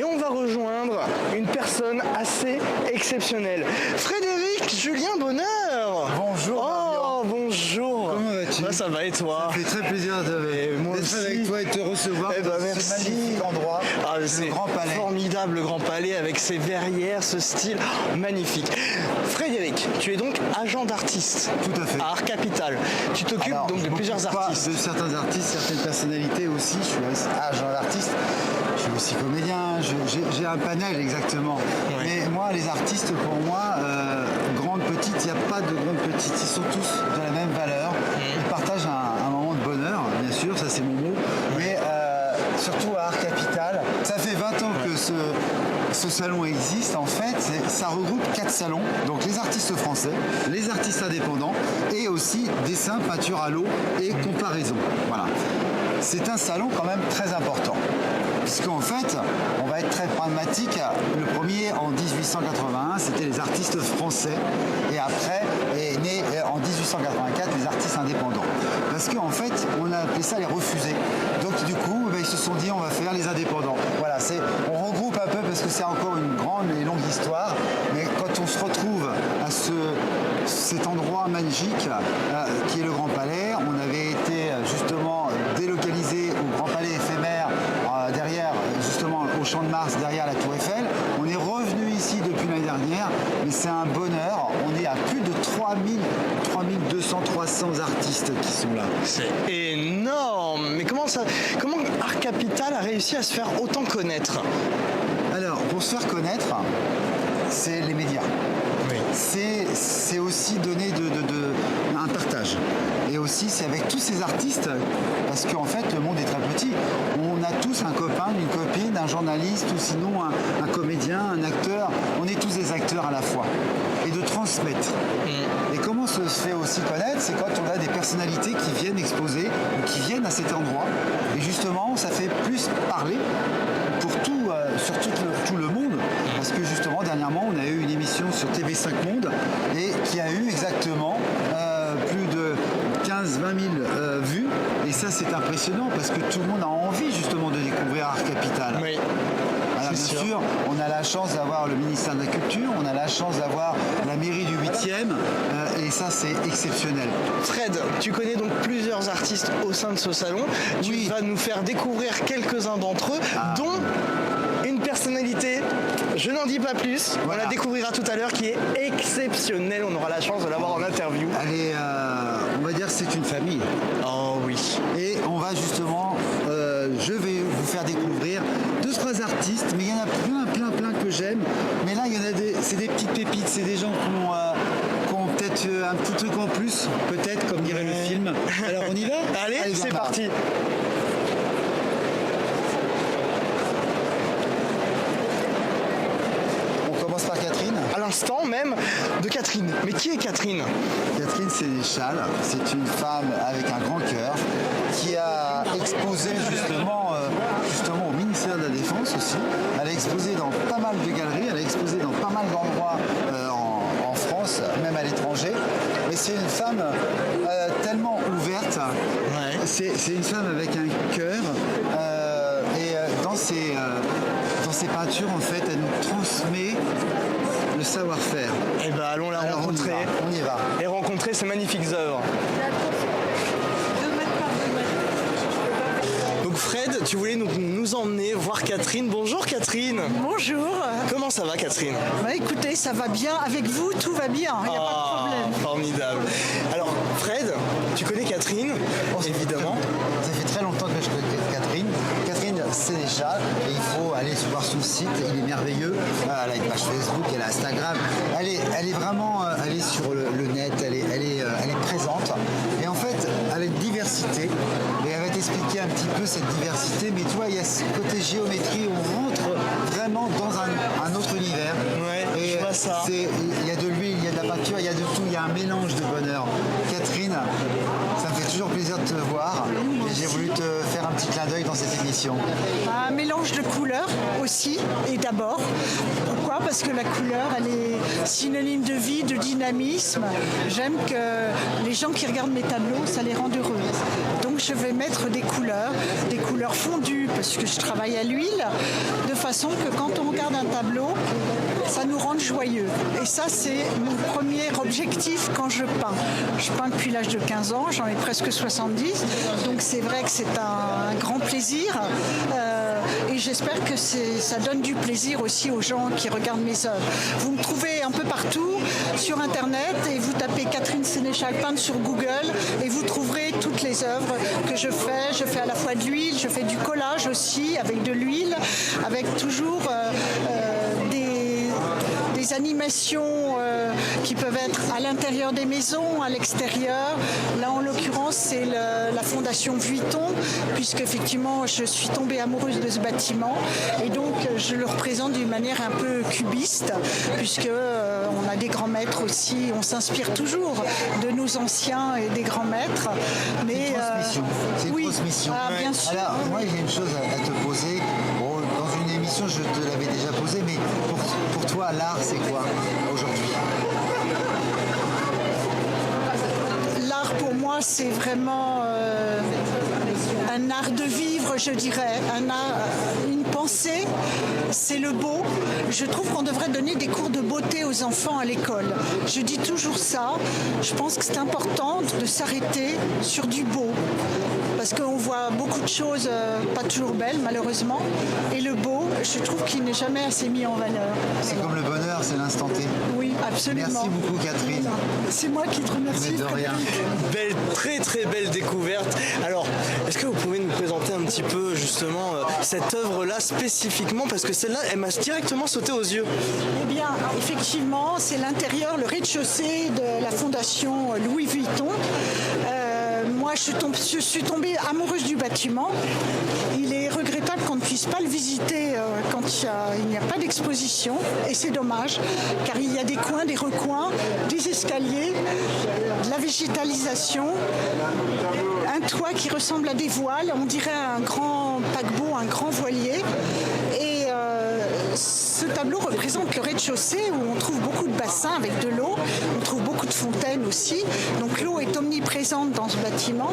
et on va rejoindre une personne assez exceptionnelle. Frédéric Julien Bonheur. Bonjour. Oh, bonjour. Comment vas-tu? Ça va et toi? Ça fait très plaisir d'être avec toi et de te recevoir dans ce magnifique endroit, c'est le Grand Palais. Formidable, le Grand Palais avec ses verrières, ce style magnifique. Frédéric, tu es donc agent d'artiste. Tout à fait. À Art Capital. Tu t'occupes donc de plusieurs artistes. De certains artistes, certaines personnalités aussi. Je suis agent d'artiste. Je suis aussi comédien. J'ai un panel exactement. Ouais. Mais moi, les artistes, pour moi, grandes, petites, il n'y a pas de grandes, petites. Ils sont tous de la même valeur. Ils partagent un moment de bonheur, bien sûr, ça c'est mon mot. Mais surtout à Art Capital, ça fait 20 ans que ce salon existe. En fait, ça regroupe 4 salons. Donc les artistes français, les artistes indépendants et aussi dessin, peinture à l'eau et comparaison. Voilà. C'est un salon quand même très important. Puisqu'en fait, on va être très pragmatique. Le premier en 1881, c'était les artistes français. Et après, est né en 1884 les artistes indépendants. Parce qu'en fait, on a appelé ça les refusés. Donc du coup, ils se sont dit, on va faire les indépendants. Voilà, on regroupe un peu parce que c'est encore une grande et longue histoire. Mais quand on se retrouve à cet endroit magique qui est le Grand Palais, on avait été justement délocalisé au Grand Palais éphémère derrière, justement au Champ de Mars, derrière la Tour Eiffel. On est revenu ici depuis l'année dernière, mais c'est un bonheur. On est à plus de 3200, 300 artistes qui sont là. C'est énorme. Mais comment Art Capital a réussi à se faire autant connaître? Alors, pour se faire connaître, c'est les médias. Oui. C'est aussi donner un partage. Et aussi, c'est avec tous ces artistes, parce qu'en fait, le monde est très petit. On a tous un copain, une copine, un journaliste, ou sinon un comédien, un acteur. On est tous des acteurs à la fois. Et de transmettre. Et comment se fait aussi connaître? C'est quand on a des personnalités qui viennent exposer, ou qui viennent à cet endroit. Et justement, ça fait plus parler pour sur tout le monde. Parce que justement, dernièrement, on a eu une émission sur TV5 Monde et qui a eu exactement plus de 15-20 000 vues. Et ça, c'est impressionnant parce que tout le monde a envie justement de découvrir Art Capital. Oui. Alors, bien sûr, on a la chance d'avoir le ministère de la Culture, on a la chance d'avoir la mairie du 8e, et ça, c'est exceptionnel. Fred, tu connais donc plusieurs artistes au sein de ce salon. Tu vas nous faire découvrir quelques-uns d'entre eux, dont une personnalité, je n'en dis pas plus, voilà. On la découvrira tout à l'heure, qui est exceptionnelle. On aura la chance de l'avoir en interview. Elle est, on va dire que c'est une famille. Oh oui. Et on va justement, je vais vous faire découvrir 2-3 artistes, mais il y en a plein que j'aime. Mais là, il y en a c'est des petites pépites, c'est des gens qui ont peut-être un petit truc en plus, peut-être, comme dirait le film. Alors on y va? Allez c'est parti. Par Catherine. À l'instant même de Catherine. Mais qui est Catherine? Catherine Sénéchal, c'est une femme avec un grand cœur qui a exposé justement au ministère de la Défense aussi. Elle a exposé dans pas mal de galeries, elle a exposé dans pas mal d'endroits en France, même à l'étranger. Mais c'est une femme tellement ouverte. Ouais. C'est une femme avec un cœur. Dans ses peintures, en fait, elle nous transmet le savoir-faire. Eh ben, allons la rencontrer. On y va. Et rencontrer ces magnifiques œuvres. Donc Fred, tu voulais nous emmener voir Catherine. Bonjour Catherine. Bonjour. Comment ça va Catherine? Bah écoutez, ça va bien. Avec vous, tout va bien. Il n'y a pas de problème. Formidable. Alors Fred, tu connais Catherine, évidemment. Ça fait très longtemps que je connais Catherine. Catherine Sénéchal, et il faut aller voir son site, il est merveilleux. Elle a une page Facebook, elle a Instagram. Elle est vraiment elle est sur le net, elle est présente. Et en fait, elle a une diversité. Et elle va t'expliquer un petit peu cette diversité. Mais tu vois, il y a ce côté géométrie, on rentre vraiment dans un autre univers. Ouais, et je vois ça. Il y a de l'huile, il y a de la peinture, il y a de tout, il y a un mélange de bonheur. Catherine, ça me fait toujours plaisir de te voir. Et j'ai voulu te faire un petit clin d'œil dans cette émission. Un mélange de couleurs aussi, et d'abord. Pourquoi? Parce que la couleur, elle est synonyme de vie, de dynamisme. J'aime que les gens qui regardent mes tableaux, ça les rend heureux. Donc je vais mettre des couleurs fondues, parce que je travaille à l'huile, de façon que quand on regarde un tableau, ça nous rende joyeux. Et ça, c'est mon premier objectif quand je peins. Je peins depuis l'âge de 15 ans, j'en ai presque 70, donc c'est vrai que c'est un grand plaisir. Et j'espère que ça donne du plaisir aussi aux gens qui regardent mes œuvres. Vous me trouvez un peu partout sur Internet et vous tapez Catherine Sénéchal peinte sur Google et vous trouverez toutes les œuvres que je fais. Je fais à la fois de l'huile, je fais du collage aussi avec de l'huile, avec toujours des animations qui peuvent être à l'intérieur des maisons, à l'extérieur. Là, en l'occurrence, c'est la Fondation Vuitton, puisque effectivement, je suis tombée amoureuse de ce bâtiment. Et donc, je le représente d'une manière un peu cubiste, puisque on a des grands maîtres aussi. On s'inspire toujours de nos anciens et des grands maîtres. Mais c'est une transmission. Ah, bien sûr. Alors, moi, j'ai une chose à te poser. Bon, dans une émission, je te l'avais déjà posée, mais pour toi, l'art, c'est quoi aujourd'hui? L'art, pour moi, c'est vraiment un art de vivre, je dirais, une pensée, c'est le beau. Je trouve qu'on devrait donner des cours de beauté aux enfants à l'école. Je dis toujours ça. Je pense que c'est important de s'arrêter sur du beau. Parce qu'on voit beaucoup de choses pas toujours belles, malheureusement. Et le beau, je trouve qu'il n'est jamais assez mis en valeur. C'est comme le bonheur, c'est l'instant T. Oui, absolument. Merci beaucoup, Catherine. C'est moi qui te remercie. Mais de rien. Belle, très très belle découverte. Alors, est-ce que vous pouvez nous présenter un petit peu justement cette œuvre-là spécifiquement, parce que celle-là, elle m'a directement sauté aux yeux. Eh bien, effectivement, c'est l'intérieur, le rez-de-chaussée de la Fondation Louis Vuitton. Moi, je suis tombée amoureuse du bâtiment. Il est regrettable qu'on ne puisse pas le visiter quand il n'y a pas d'exposition. Et c'est dommage, car il y a des coins, des recoins, des escaliers, de la végétalisation, un toit qui ressemble à des voiles. On dirait un grand paquebot, un grand voilier. Et ce tableau représente le rez-de-chaussée où on trouve beaucoup de bassins avec de l'eau, on trouve beaucoup de fontaines aussi. Donc l'eau est omniprésente dans ce bâtiment.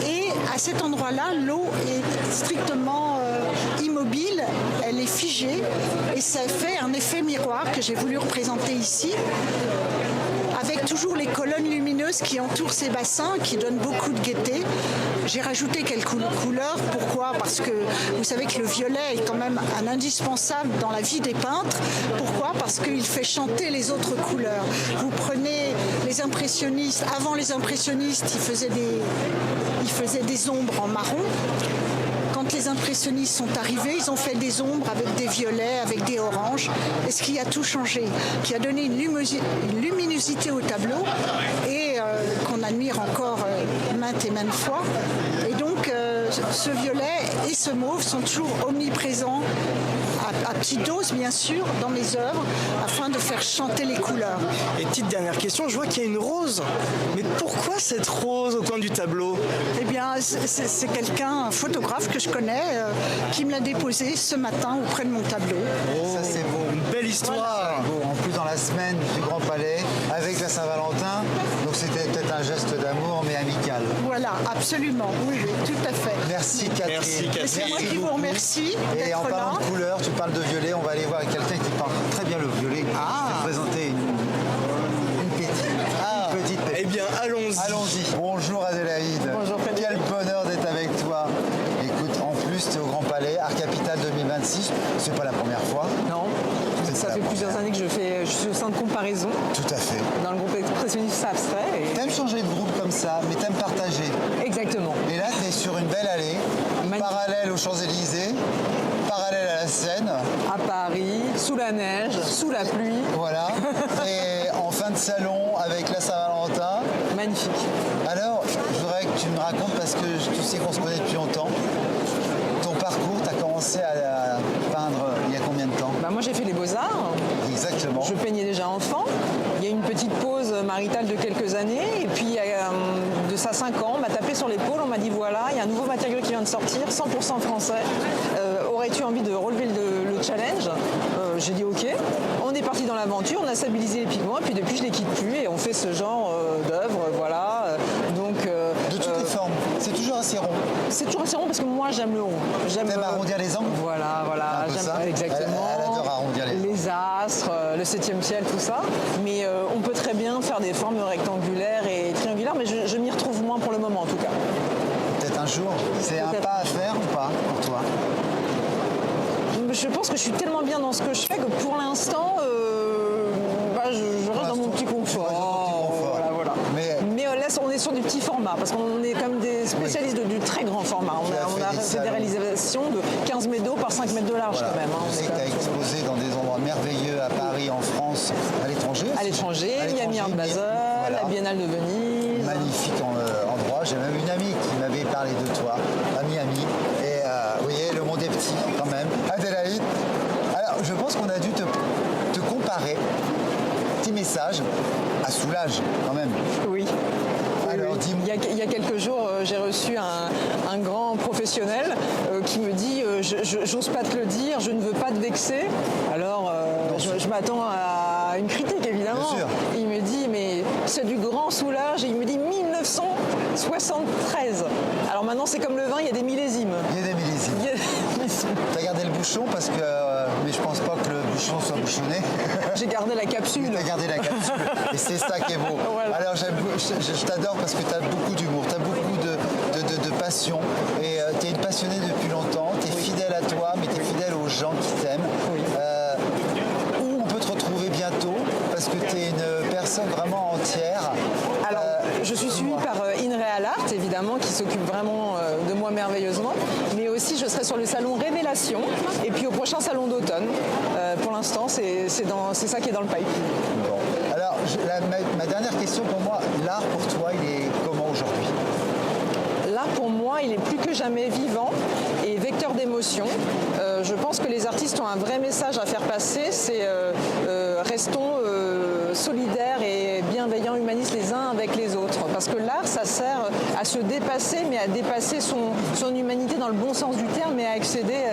Et à cet endroit-là, l'eau est strictement immobile, elle est figée et ça fait un effet miroir que j'ai voulu représenter ici, avec toujours les colonnes lumineuses qui entourent ces bassins, qui donnent beaucoup de gaieté. J'ai rajouté quelques couleurs. Pourquoi? Parce que vous savez que le violet est quand même un indispensable dans la vie des peintres. Pourquoi? Parce qu'il fait chanter les autres couleurs. Vous prenez les impressionnistes. Avant les impressionnistes, ils faisaient des ombres en marron. Quand les impressionnistes sont arrivés, ils ont fait des ombres avec des violets, avec des oranges, et ce qui a tout changé, qui a donné une luminosité au tableau et qu'on admire encore maintes et maintes fois. Et donc, ce violet et ce mauve sont toujours omniprésents, à petite dose bien sûr, dans mes œuvres, afin de faire chanter les couleurs. Et petite dernière question, je vois qu'il y a une rose. Mais pourquoi cette rose au coin du tableau? Eh bien, c'est quelqu'un, un photographe que je connais, qui me l'a déposé ce matin auprès de mon tableau. Ça, c'est beau. Une belle histoire. Beau. En plus, dans la semaine du Grand Palais, avec la Saint-Valentin, donc c'était peut-être un geste d'amour, mais amical. Voilà, absolument, oui, tout à fait. Merci, Catherine. Merci, Catherine. C'est moi qui vous remercie Et en d'être là. parlant de couleurs, tu parles de violet, on va aller voir quelqu'un qui parle très bien le violet. Je vais te présenter une petite pépite. Eh bien, allons-y. Allons-y. Bonjour Adélaïde. Bonjour, Frédéric. Quel bonheur d'être avec toi. Écoute, en plus, tu es au Grand Palais, Art Capital 2026. C'est pas la première fois. Non, ça fait plusieurs années que je suis au sein de Comparaison, Tout à fait. dans le groupe expressionniste abstrait. T'aimes changer de groupe comme ça, mais t'aimes partager. Exactement. Et là, tu es sur une belle allée, Magnifique. parallèle aux Champs-Élysées, parallèle à la Seine. À Paris, sous la neige, sous la pluie. Voilà. Et en fin de salon avec la Saint-Valentin. Magnifique. Alors, je voudrais que tu me racontes, parce que tu sais qu'on se connaît depuis longtemps, ton parcours, tu as commencé à peindre il y a combien de temps? Moi j'ai fait les Beaux-Arts, Exactement. je peignais déjà enfant. Il y a eu une petite pause maritale de quelques années. Et puis de ça 5 ans, on m'a tapé sur l'épaule, on m'a dit voilà, il y a un nouveau matériau qui vient de sortir, 100% français. Aurais-tu envie de relever le challenge? J'ai dit ok. On est parti dans l'aventure, on a stabilisé les pigments et puis depuis je les quitte plus et on fait ce genre d'œuvre, voilà. Donc De toutes les formes. C'est toujours assez assez rond. C'est toujours assez rond parce que moi j'aime le rond. T'aimes arrondir les angles? Voilà, Un peu j'aime ça. exactement. Elle adore arrondir les astres, le 7e ciel, tout ça. Mais on peut très bien faire des formes rectangulaires et triangulaires, mais je m'y retrouve moins pour le moment en tout cas. Peut-être un jour. C'est un pas à faire ou pas pour toi? Je pense que je suis tellement bien dans ce que je fais que pour l'instant, je reste dans mon petit confort. Voilà. Mais là, on est sur du petit format parce qu'on est comme des spécialistes du très grand format. On a fait des réalisations de 15 mètres d'eau par 5 mètres de large quand même. Je sais que tu as exposé dans des endroits merveilleux à Paris, en France, à l'étranger. À l'étranger, Miami Art Basel, la Biennale de Venise. Magnifique endroit. J'ai même une amie qui m'avait parlé de toi à Miami. Et vous voyez, le monde est petit quand même. Adélaïde, alors je pense qu'on a dû te comparer. Petit message à Soulage quand même. Oui. Alors dis-moi. Il y a quelques jours, j'ai reçu un grand professionnel qui me dit j'ose pas te le dire, je ne veux pas te vexer. Alors je m'attends à une critique évidemment. Bien sûr. Il me dit mais c'est du grand Soulage et il me dit 1973. Alors maintenant c'est comme le vin, il y a des millésimes. Il y a des millésimes. T'as gardé le bouchon parce que mais je pense pas que le bouchon soit bouchonné. J'ai gardé la capsule. T'as gardé la capsule. Et c'est ça qui est beau. Voilà. Alors je t'adore parce que t'as beaucoup d'humour, t'as beaucoup de passion. Et t'es une passionnée depuis longtemps. T'es fidèle à toi, mais t'es fidèle aux gens qui t'aiment. Oui. Où on peut te retrouver bientôt parce que t'es une personne vraiment entière. Alors, je suis suivie par InReal Art, évidemment, qui s'occupe vraiment de moi merveilleusement. Mais aussi, je serai sur le salon Révélation et puis au prochain salon d'automne. Pour l'instant, c'est ça qui est dans le pipe. Bon. Alors, ma dernière question pour moi, l'art pour toi, il est comment aujourd'hui? L'art pour moi, il est plus que jamais vivant et vecteur d'émotion. Je pense que les artistes ont un vrai message à faire passer, c'est restons solidaires et bienveillants, humanistes les uns avec les autres. Parce que l'art, ça sert à se dépasser, mais à dépasser son humanité dans le bon sens du terme, mais à accéder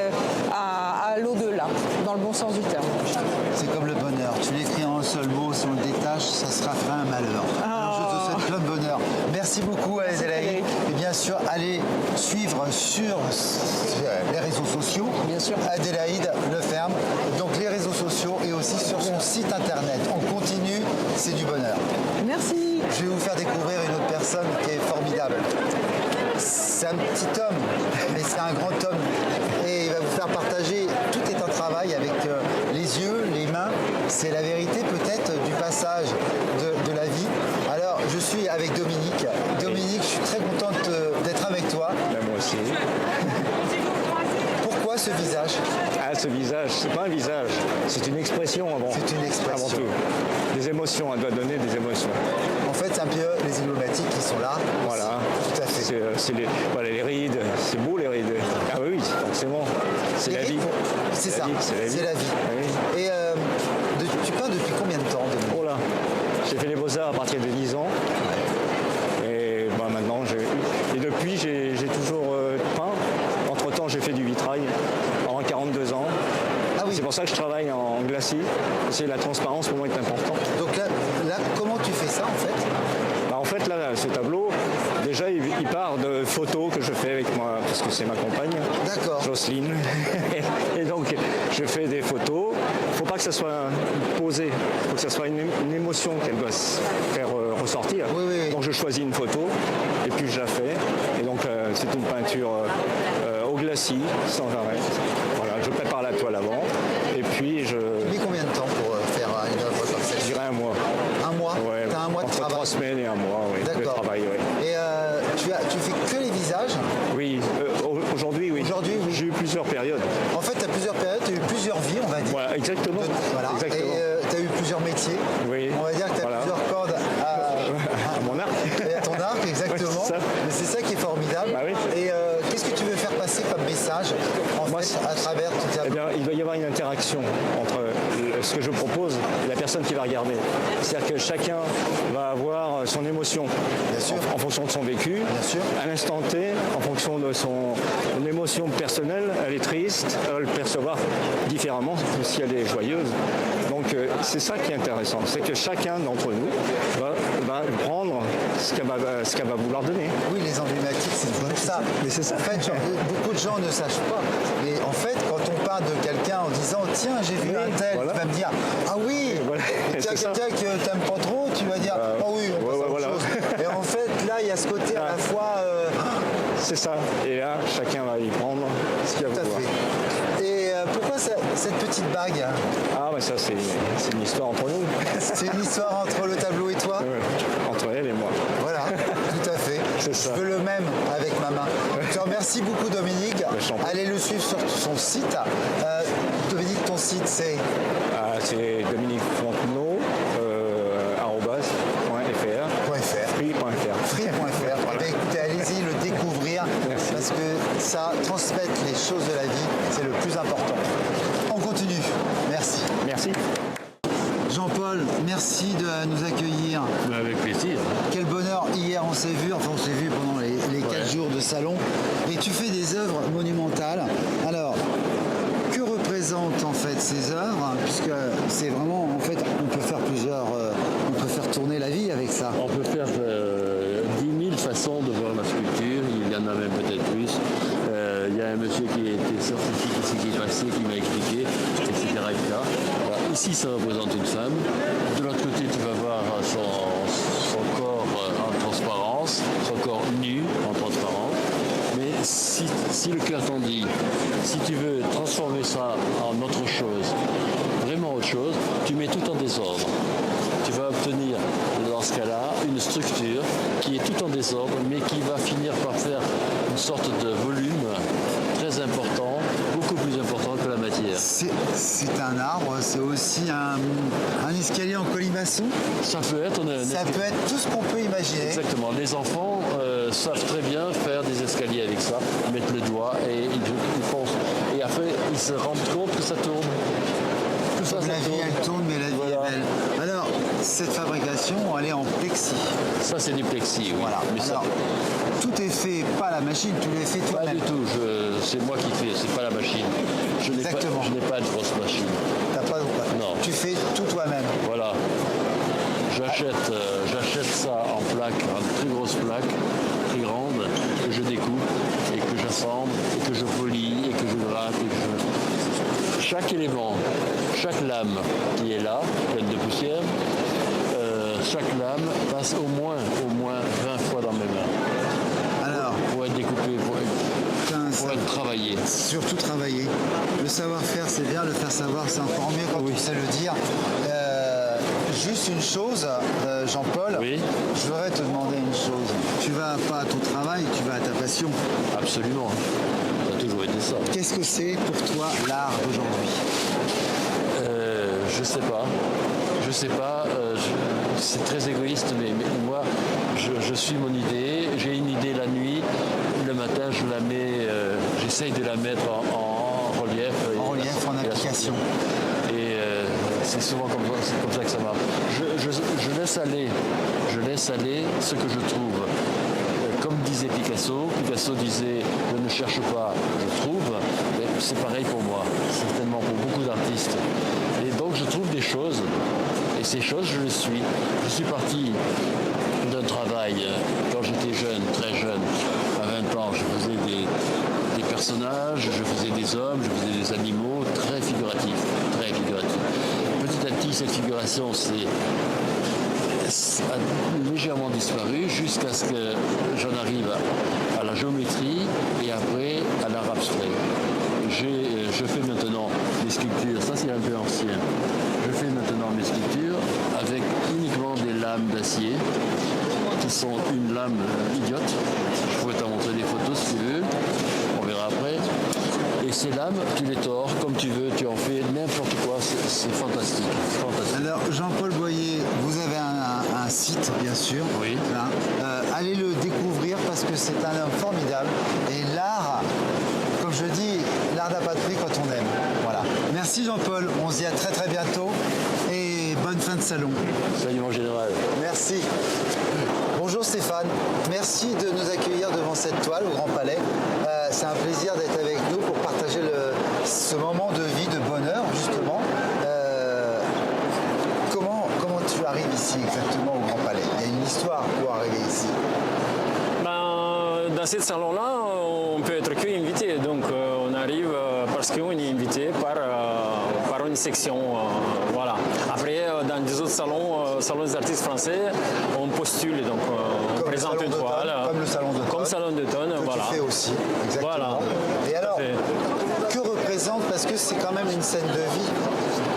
à l'au-delà, dans le bon sens du terme. C'est comme le bonheur. Tu l'écris en un seul mot, si on le détache, ça sera ferait un malheur. Alors, je te souhaite plein de bonheur. Merci beaucoup, Adélaïde. Et bien sûr, allez suivre sur les réseaux sociaux. Bien sûr. Adélaïde Leferme. Donc les réseaux sociaux et aussi sur son site internet. On continue, c'est du bonheur. Merci. Je vais vous faire découvrir une autre personne qui est formidable. C'est un petit homme, mais c'est un grand homme. Et il va vous faire partager, tout est un travail avec les yeux, les mains. C'est la vérité peut-être du passage de la vie. Alors, je suis avec Dominique. Dominique, je suis très contente d'être avec toi. Moi aussi. Pourquoi ce visage? Ah, ce visage, c'est pas un visage, c'est une expression avant. C'est une expression. Avant tout. Des émotions, elle doit donner des émotions. En fait, c'est un peu les emblématiques qui sont là. Voilà. Tout à fait. C'est les rides, c'est beau les rides. Ah oui, forcément. C'est Les la vie. rides, c'est ça. C'est la vie. C'est la vie. Ah oui. Et tu peins depuis combien de temps, Dominique? Oh là, j'ai fait les beaux-arts à partir de 10 ans. Et maintenant, depuis, j'ai toujours peint. Entre-temps, j'ai fait du vitrail pendant 42 ans. Ah oui. C'est pour ça que je travaille en glacis. C'est la transparence pour moi est importante. Donc là, comment tu fais ça en fait? En fait, là, ce tableau, déjà, il part de photos que je fais avec moi, parce que c'est ma compagne, D'accord. Jocelyne. Et donc, je fais des photos. Il ne faut pas que ça soit posé. Il faut que ça soit une émotion qu'elle doit faire ressortir. Oui, oui, oui. Donc, je choisis une photo, et puis je la fais. Et donc, c'est une peinture au glacis, sans arrêt. Voilà, je prépare la toile avant. Et puis, Tu mets combien de temps pour faire une œuvre comme je celle-ci? dirais un mois. Un mois? Ouais, T'as un mois de entre travail? 3 semaines et un mois, oui, de D'accord. travail, oui. Et tu fais que les visages? Oui, aujourd'hui, oui. Aujourd'hui, oui. J'ai eu plusieurs périodes. En fait, tu as plusieurs périodes, tu as eu plusieurs vies, on va dire. Voilà, exactement. Voilà. Exactement. Et tu as eu plusieurs métiers. Oui. On va dire que tu as Voilà. plusieurs cordes À mon arc. et à ton arc, exactement. Ouais, c'est ça. Mais c'est ça qui est formidable. Bah oui. Et qu'est-ce que tu veux faire passer comme message en Moi, grâce. À travers tout ça. Eh bien, il doit y avoir une interaction entre ce que je propose et la personne qui va regarder. C'est-à-dire que chacun va avoir son émotion sûr. en fonction de son vécu, sûr. à l'instant T, en fonction de son émotion personnelle. Elle est triste, elle va le percevoir différemment si elle est joyeuse. Donc c'est ça qui est intéressant, c'est que chacun d'entre nous va prendre ce qu'elle va vouloir donner. Oui, les emblématiques, c'est toujours ça. Mais c'est ça. En fait, beaucoup de gens ne sachent pas. Mais en fait, quand on parle de quelqu'un en disant tiens, j'ai vu un tel, voilà. tu vas me dire ah oui. Voilà. Et tiens, C'est ça. quelqu'un que t'aimes pas trop, tu vas dire ah oui, on passe à autre voilà. chose. Et en fait, là, il y a ce côté à la fois. C'est ça. Et là, chacun va y prendre ce qu'il va Tout à vouloir. fait. Et pourquoi cette petite bague? Ah, mais ça, c'est une histoire entre nous. C'est une histoire entre le tableau et toi? Entre elle et moi. Voilà, tout à fait. C'est ça. Je veux le même avec ma main. Je te remercie beaucoup, Dominique. je t'en prie. Allez le suivre sur son site. Dominique, ton site, c'est C'est Dominique Fontenot, @.fr, free.fr. free.fr. Voilà. Eh bien, écoutez, allez-y le découvrir. Merci. Parce que ça, transmettre les choses de la vie, c'est le plus important. On continue. Merci. Merci. Jean-Paul, merci de nous accueillir. Avec plaisir. Quel bonheur, hier on s'est vu pendant les 4 jours de salon, et tu fais des œuvres monumentales. Alors, que représentent en fait ces œuvres? Puisque c'est vraiment, en fait, on peut faire on peut faire tourner la vie avec ça. On peut faire 10 000 façons de voir la sculpture, il y en a même peut-être plus. Il y a un monsieur qui était scientifique ici qui est passé, qui m'a expliqué, etc. Voilà. Ici, ça représente une femme. De l'autre côté, tu vas voir son corps en transparence, son corps nu en transparence. Mais si le cœur t'en dit, si tu veux transformer ça en autre chose, vraiment autre chose, tu mets tout en désordre. Tu vas obtenir, dans ce cas-là, une structure qui est tout en désordre, mais qui va finir par faire une sorte de volume très important, beaucoup plus important que la matière. C'est un arbre, c'est aussi un escalier en colimaçon. Ça peut être... Ça peut être tout ce qu'on peut imaginer. Exactement. Les enfants savent très bien faire des escaliers avec ça, mettre le doigt et ils foncent. Et après, ils se rendent compte que ça tourne. Tout ça, La ça vie, tourne. elle tourne, mais la vie Voilà. est belle. Alors, cette fabrication, elle est en plexi. Ça, c'est du plexi, oui. Voilà. Mais ça, Alors, tout est fait, pas la machine, tu l'as fait pas toi-même. du tout. C'est moi qui fais, c'est pas la machine. Je n'ai pas de grosse machine. T'as pas, Non. Tu fais tout toi-même. Voilà. J'achète ça en plaque, en très grosse plaque, très grande, que je découpe et que j'assemble et que je polis et que je gratte. Chaque élément, chaque lame qui est là, pleine de poussière, chaque lame passe au moins 20 fois dans mes mains. Alors, Pour être découpée, pour être travaillée. surtout travailler. Le savoir-faire, c'est bien, le faire savoir, c'est encore mieux quand on sait le dire. Juste une chose, Jean-Paul, Oui. je voudrais te demander une chose. Tu vas pas à ton travail, tu vas à ta passion. Absolument. Ça a toujours été ça. Qu'est-ce que c'est pour toi l'art d'aujourd'hui? Je sais pas. C'est très égoïste, mais moi, je suis mon idée. J'ai une idée la nuit. Le matin, je la mets. J'essaye de la mettre en relief. En relief, en application. Et c'est souvent comme ça que ça marche. Je laisse aller ce que je trouve. Comme disait Picasso disait « je ne cherche pas, je trouve », c'est pareil pour moi, certainement pour beaucoup d'artistes. Et donc je trouve des choses, et ces choses je les suis. Je suis parti d'un travail, quand j'étais jeune, très jeune, à 20 ans, je faisais des personnages, je faisais des hommes, je faisais des animaux, très figuratifs, très figuratifs. Petit à petit, cette figuration a légèrement disparu jusqu'à ce que j'en arrive à la géométrie et après à l'art abstrait. Je fais maintenant des sculptures, ça c'est un peu ancien, je fais maintenant mes sculptures avec uniquement des lames d'acier qui sont une lame idiote. Je pourrais t'en montrer des photos si tu veux, on verra après. Et ces lames, tu les tords comme tu veux, tu en fais n'importe quoi, c'est fantastique, fantastique. Alors, Jean-Paul Boyer, vous avez un site, bien sûr. Oui. Hein. Allez le découvrir parce que c'est un homme formidable. Et l'art, comme je dis, l'art l'art n'a pas de prix quand on aime. Voilà. Merci Jean-Paul, on se dit à très très bientôt et bonne fin de salon. Salut mon général. Merci. Bonjour Stéphane, merci de nous accueillir devant cette toile au Grand Palais. C'est un plaisir d'être avec nous pour partager ce moment de vie, de bonheur justement. Comment tu arrives ici exactement au Grand Palais? Il y a une histoire pour arriver ici. Dans ce salon-là, on peut être que invité. Donc on arrive parce qu'on est invité par une section. Voilà. Après, dans des autres salons des artistes français, on postule. Donc on présente une toile. Comme le salon d'automne. Comme salon d'automne, voilà. Tu fais aussi, exactement. Voilà. Et alors, que représente, parce que c'est quand même une scène de vie,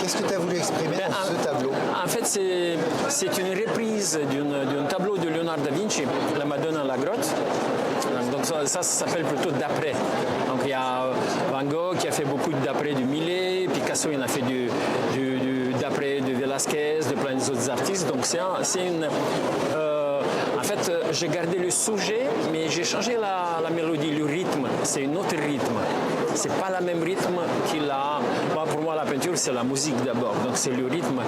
qu'est-ce que tu as voulu exprimer dans ce tableau? En fait, c'est une reprise d'un tableau de Léonard da Vinci, La Madone à la grotte. Donc ça s'appelle plutôt d'après. Donc il y a Van Gogh qui a fait beaucoup d'après de Millet, Picasso il en a fait du d'après de Velázquez, de plein d'autres artistes. Donc c'est une... en fait, j'ai gardé le sujet, mais j'ai changé la mélodie, le rythme. C'est un autre rythme. C'est pas le même rythme qu'il a. Pour moi, la peinture, c'est la musique d'abord. Donc c'est le rythme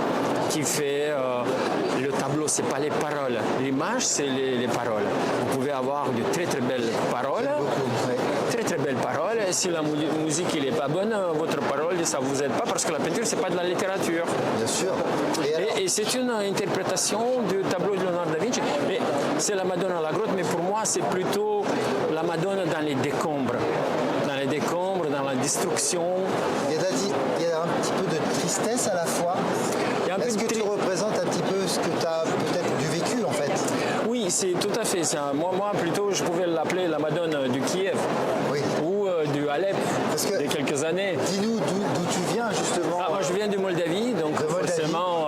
qui fait le tableau. C'est pas les paroles. L'image, c'est les paroles. Vous pouvez avoir de très très belles paroles. Très très belles paroles. Et si la musique n'est pas bonne, votre parole, ça vous aide pas parce que la peinture, c'est pas de la littérature. Bien sûr. Et c'est une interprétation du tableau de Léonard da Vinci. Mais c'est la Madone à la grotte, mais pour moi, c'est plutôt la Madone dans les décombres. Dans les décombres, dans la destruction. Il y a un petit peu de tristesse à la fois. Est-ce que tu représentes un petit peu ce que tu as peut-être du vécu en fait? Oui, c'est tout à fait ça. Moi, plutôt, je pouvais l'appeler la Madone du Kiev. Oui. Ou du Alep, il y a quelques années. Dis-nous d'où tu viens justement. Moi, je viens de Moldavie, donc forcément,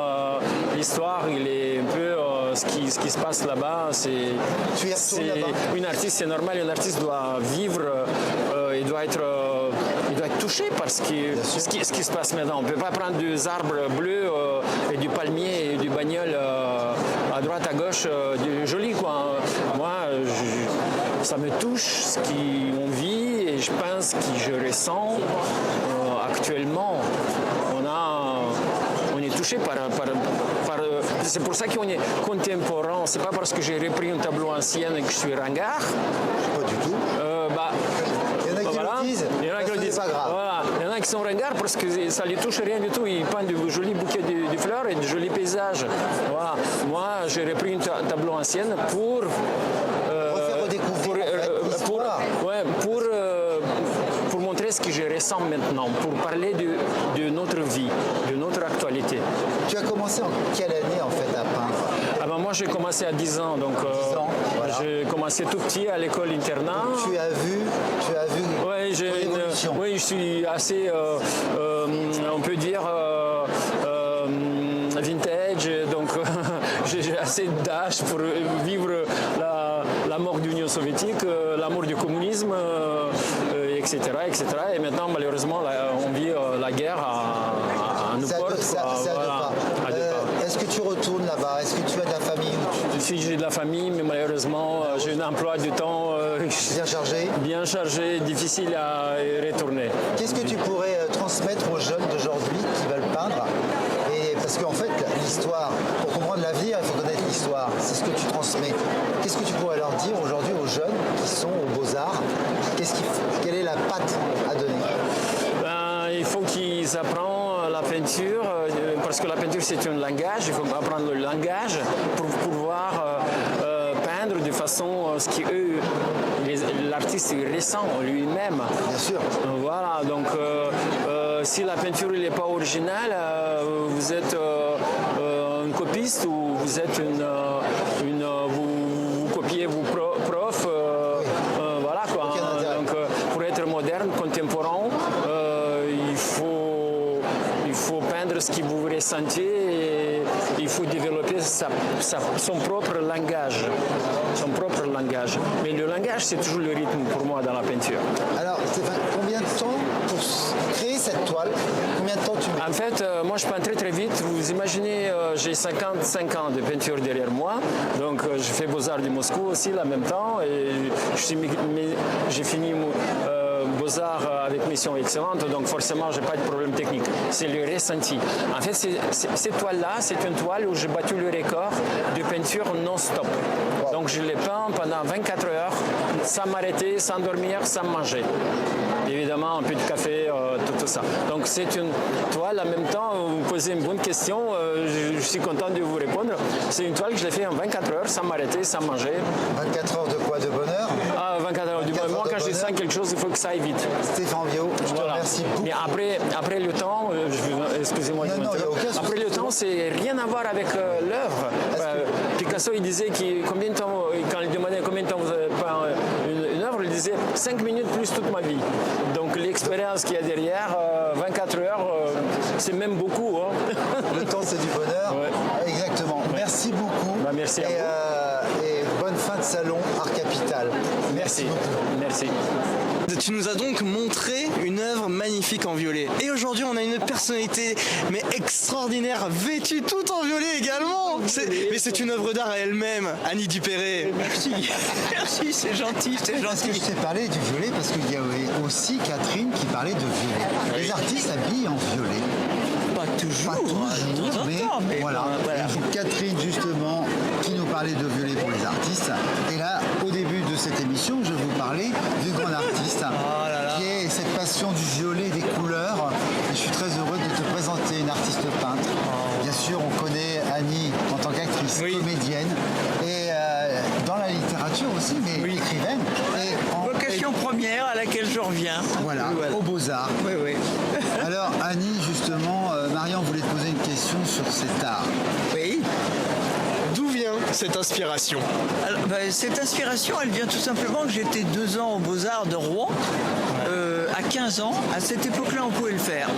l'histoire, il est un peu ce qui se passe là-bas. Tu y retournes là-bas? Une artiste, c'est normal, un artiste doit vivre, il doit être touché par ce qui se passe maintenant. On ne peut pas prendre des arbres bleus et du palmier et du bagnole à droite, à gauche, du joli quoi. Moi, ça me touche ce qu'on vit et je pense que je ressens actuellement. On est touché par c'est pour ça qu'on est contemporain. C'est pas parce que j'ai repris un tableau ancien et que je suis ringard. Pas du tout. Il y en a qui le disent. Il y en a qui le disent. Pas grave. Voilà. Il y en a qui sont ringards parce que ça ne les touche rien du tout. Ils peignent de jolis bouquets de fleurs et de jolis paysages. Voilà. Moi, j'ai repris un tableau ancien pour refaire redécouvrir pour montrer ce que je ressens maintenant, pour parler de notre vie, de notre actualité. Tu as commencé en quelle année en fait à peindre? Moi j'ai commencé à 10 ans, donc 10 ans, voilà. J'ai commencé tout petit à l'école internat. Donc, tu as vu ouais, oui, je suis assez, on peut dire, vintage, donc j'ai assez d'âge pour vivre la mort de l'Union soviétique, l'amour du communisme, etc., etc. Et maintenant, malheureusement, on vit la guerre à nos portes. C'est à deux pas. Est-ce que tu retournes là-bas? Est-ce que tu as de la famille? Si j'ai de la famille, mais malheureusement, j'ai un emploi du temps bien chargé, difficile à y retourner. Qu'est-ce que tu pourrais transmettre aux jeunes d'aujourd'hui qui veulent peindre? Parce qu'en fait, l'histoire, pour comprendre l'avenir, il faut connaître l'histoire. C'est ce que tu transmets. Qu'est-ce que tu pourrais leur dire aujourd'hui aux jeunes qui sont aux Beaux-Arts? Quelle est la patte à donner? Il faut qu'ils apprennent la peinture, parce que la peinture c'est un langage, il faut apprendre le langage pour pouvoir peindre de façon ce que l'artiste ressent lui-même. Bien sûr. Voilà, donc si la peinture n'est pas originale, vous êtes un copiste ou vous êtes vous copiez vos profs. Voilà quoi. Donc pour être moderne, contemporain, il faut peindre ce que vous ressentez et il faut développer son propre langage. Mais le langage, c'est toujours le rythme pour moi dans la peinture. Alors, Stéphane, combien de temps pour créer cette toile? Combien de temps tu mets? En fait, moi je peins très très vite. Vous imaginez, j'ai 55 ans de peinture derrière moi. Donc je fais Beaux-Arts de Moscou aussi en même temps. Et j'ai fini Beaux-Arts Beaux-Arts avec Mission Excellente, donc forcément, je n'ai pas de problème technique. C'est le ressenti. En fait, cette toile-là, c'est une toile où j'ai battu le record de peinture non-stop. Donc, je l'ai peint pendant 24 heures, sans m'arrêter, sans dormir, sans manger. Évidemment, un peu de café, tout ça. Donc, c'est une toile. En même temps, vous posez une bonne question. Je suis content de vous répondre. C'est une toile que je l'ai fait en 24 heures, sans m'arrêter, sans manger. 24 heures de quoi? De bonheur? 24 heures du bonheur. Moi, quand je sens quelque chose, il faut que ça aille vite. Stéphane Viau, je te remercie beaucoup. Mais après le temps, excusez-moi de m'interrompre. Après le temps, c'est rien à voir avec l'œuvre. Picasso, il disait combien de temps, quand il demandait combien de temps vous avez peint une œuvre, il disait 5 minutes plus toute ma vie. Donc l'expérience qu'il y a derrière, 24 heures, c'est même beaucoup. Hein. Le temps, c'est du bonheur. Ouais. Exactement. Merci beaucoup. Merci à vous. Et bonne fin de salon Art Capital. Merci. Merci. Tu nous as donc montré une œuvre magnifique en violet. Et aujourd'hui, on a une personnalité mais extraordinaire, vêtue tout en violet également. Mais c'est une œuvre d'art à elle-même, Annie Dupéré. Merci, merci, c'est gentil, c'est Parce que je gentil. t'ai parlé du violet, parce qu'il y avait aussi Catherine qui parlait de violet. Les artistes habillent en violet. Pas toujours, Pas toujours, de temps en temps, mais voilà. bon, voilà. Et donc, Catherine, justement, qui nous parlait de violet pour les artistes. Et là, au début de cette émission, je vous parlais du grand artiste, qui est cette passion du violet, des couleurs. Et je suis très heureux de te présenter une artiste peintre. Bien sûr, on connaît Annie en tant qu'actrice, comédienne, et dans la littérature aussi, mais écrivaine. Et Vocation première à laquelle je reviens. voilà, aux Beaux-Arts. Oui, oui. Alors, Annie, justement, Marion voulait te poser une question sur cet art. Oui. D'où vient cette inspiration? Alors, cette inspiration, elle vient tout simplement que j'étais 2 ans aux Beaux-Arts de Rouen. À 15 ans, à cette époque-là, on pouvait le faire.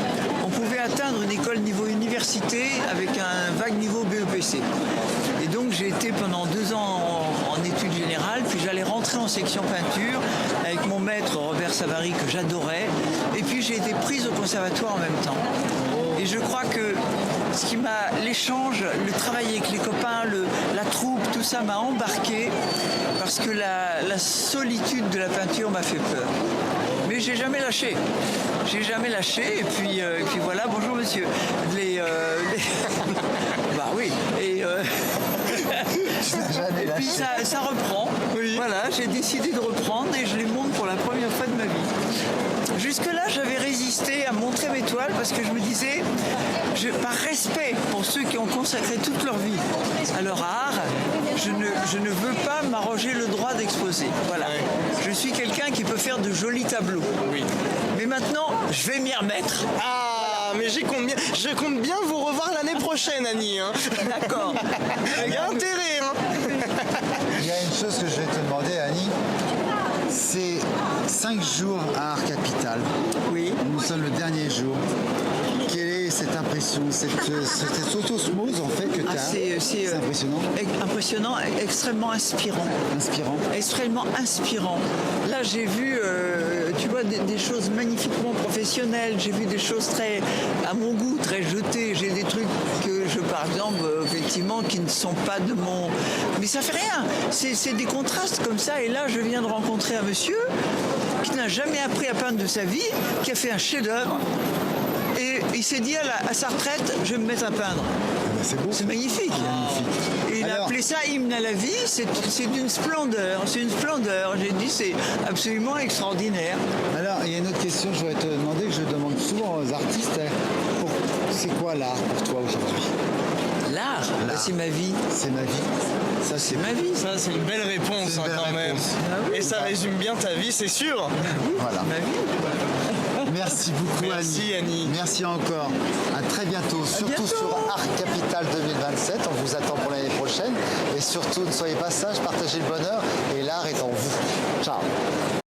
On pouvait atteindre une école niveau université avec un vague niveau BEPC. Et donc, j'ai été pendant 2 ans en études générales, puis j'allais rentrer en section peinture avec mon maître Robert Savary, que j'adorais. Et puis, j'ai été prise au conservatoire en même temps. Et je crois que ce qui l'échange, le travail avec les copains, la troupe, tout ça m'a embarqué parce que la solitude de la peinture m'a fait peur. Mais j'ai jamais lâché. J'ai jamais lâché. Et puis voilà, bonjour monsieur. Bah oui. Et puis ça reprend. Voilà, j'ai décidé de reprendre et je les montre pour la première fois de ma vie. Jusque-là, j'avais résisté à montrer mes toiles parce que je me disais, par respect pour ceux qui ont consacré toute leur vie à leur art, je ne veux pas m'arroger le droit d'exposer. Voilà. Je suis quelqu'un qui peut faire de jolis tableaux. Oui. Mais maintenant, je vais m'y remettre. Ah, mais je compte bien vous revoir l'année prochaine, Annie. Hein. D'accord. Il y a intérêt. Hein. Il y a une chose que je vais te demander, Annie. C'est 5 jours à Art Capital. Oui. Nous sommes le dernier jour. Quelle est cette impression, cette osmose en fait que tu as? C'est impressionnant. Impressionnant, extrêmement inspirant. Inspirant. Extrêmement inspirant. Là, j'ai vu, tu vois, des choses magnifiquement professionnelles. J'ai vu des choses très, à mon goût, très jetées. J'ai des trucs que par exemple, effectivement, qui ne sont pas de mon... Mais ça fait rien. C'est des contrastes comme ça. Et là, je viens de rencontrer un monsieur qui n'a jamais appris à peindre de sa vie, qui a fait un chef-d'œuvre. Et il s'est dit à sa retraite, je vais me mettre à peindre. C'est beau. C'est magnifique. Et il a appelé ça hymne à la vie. C'est d'une splendeur. C'est une splendeur. J'ai dit, c'est absolument extraordinaire. Alors, il y a une autre question que je voudrais te demander, que je demande souvent aux artistes. C'est quoi l'art pour toi aujourd'hui? L'art, c'est ma vie. C'est ma vie. Ça, c'est ma vie. Ça, c'est une belle réponse C'est une belle quand même. réponse. Et ça résume bien ta vie, c'est sûr. Voilà. Ma vie. Merci beaucoup, Merci, Annie. Merci encore. À très bientôt. Surtout sur Art Capital 2027. On vous attend pour l'année prochaine. Et surtout, ne soyez pas sages, partagez le bonheur. Et l'art est en vous. Ciao.